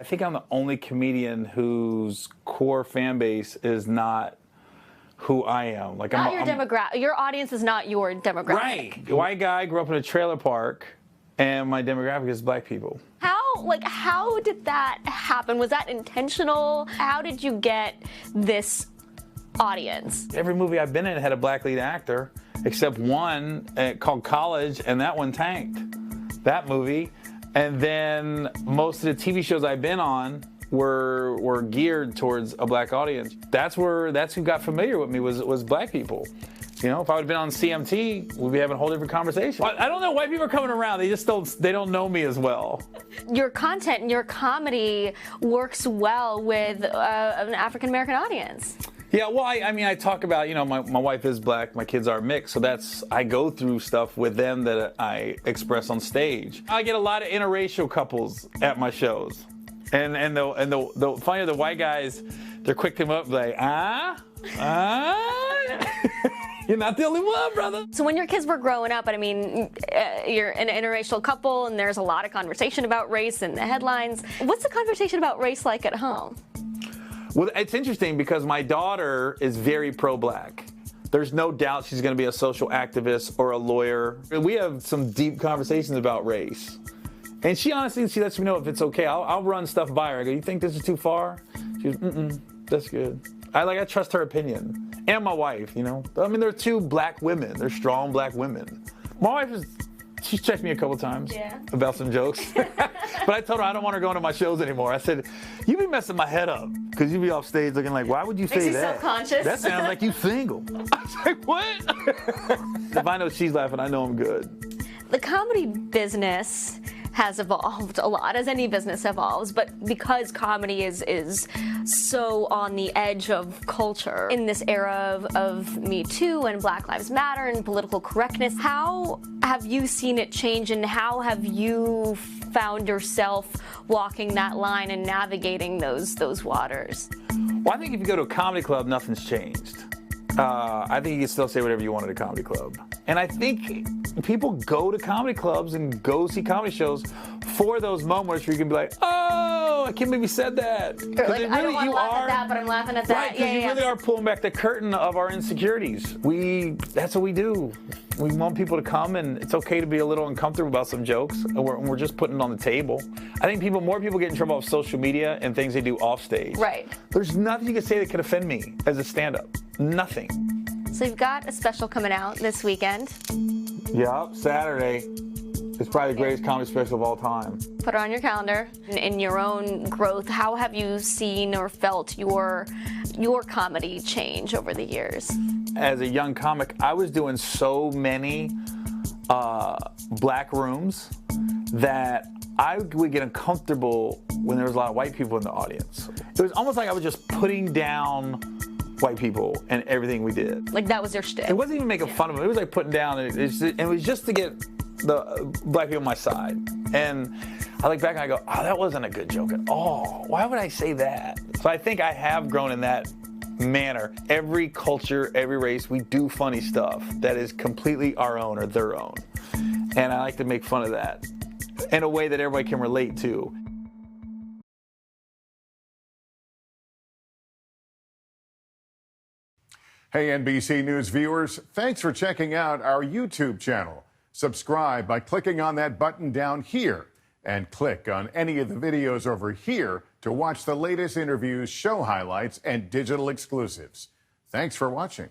I think I'm the only comedian whose core fan base is not who I am. Like, not your demographic. Your audience is not your demographic. Right. White guy, grew up in a trailer park, and my demographic is black people. How did that happen? Was that intentional? How did you get this audience? Every movie I've been in had a black lead actor, except one called College, and that one tanked. That movie. And then most of the TV shows I've been on were geared towards a black audience. That's who got familiar with me was black people. You know, if I would have been on CMT, we'd be having a whole different conversation. I don't know. White people are coming around. They don't know me as well. Your content and your comedy works well with an African-American audience. Yeah, well, I talk about, you know, my wife is black, my kids are mixed, so I go through stuff with them that I express on stage. I get a lot of interracial couples at my shows. And the funny, the white guys, they're quick to come up like, you're not the only one, brother. So when your kids were growing up, I mean, you're an interracial couple, and there's a lot of conversation about race in the headlines. What's the conversation about race like at home? Well, it's interesting because my daughter is very pro-black. There's no doubt she's going to be a social activist or a lawyer. We have some deep conversations about race. And she honestly, she lets me know if it's okay. I'll run stuff by her. I go, you think this is too far? She goes, that's good. I trust her opinion. And my wife, you know. I mean, they're two black women. They're strong black women. My wife she's checked me a couple times about some jokes. But I told her I don't want her going to my shows anymore. I said, you be messing my head up. Because you be off stage looking like, why would you say that? Self-conscious. That sounds like you single. I was like, what? If I know she's laughing, I know I'm good. The comedy business has evolved a lot, as any business evolves, but because comedy is so on the edge of culture in this era of Me Too and Black Lives Matter and political correctness, how have you seen it change, and how have you found yourself walking that line and navigating those waters? Well, I think if you go to a comedy club, nothing's changed. I think you can still say whatever you want at a comedy club. And I think people go to comedy clubs and go see comedy shows for those moments where you can be like, oh, I can't believe you said that. Like, really, I don't want to laugh at that, but I'm laughing at that. Right, because you really are pulling back the curtain of our insecurities. That's what we do. We want people to come, and it's okay to be a little uncomfortable about some jokes, and we're just putting it on the table. I think more people get in trouble with social media and things they do off stage. Right. There's nothing you can say that could offend me as a stand-up. Nothing. So you've got a special coming out this weekend. Yep, Saturday. It's probably the greatest comedy special of all time. Put it on your calendar. In your own growth, how have you seen or felt your comedy change over the years? As a young comic, I was doing so many black rooms that I would get uncomfortable when there was a lot of white people in the audience. It was almost like I was just putting down white people and everything we did. Like that was your shtick. It wasn't even making fun of them. It was like putting down, and it was just to get the black people on my side. And I look back and I go, oh, that wasn't a good joke at all. Why would I say that? So I think I have grown in that manner. Every culture, every race, we do funny stuff that is completely our own or their own. And I like to make fun of that in a way that everybody can relate to. Hey, NBC News viewers, thanks for checking out our YouTube channel. Subscribe by clicking on that button down here, and click on any of the videos over here to watch the latest interviews, show highlights, and digital exclusives. Thanks for watching.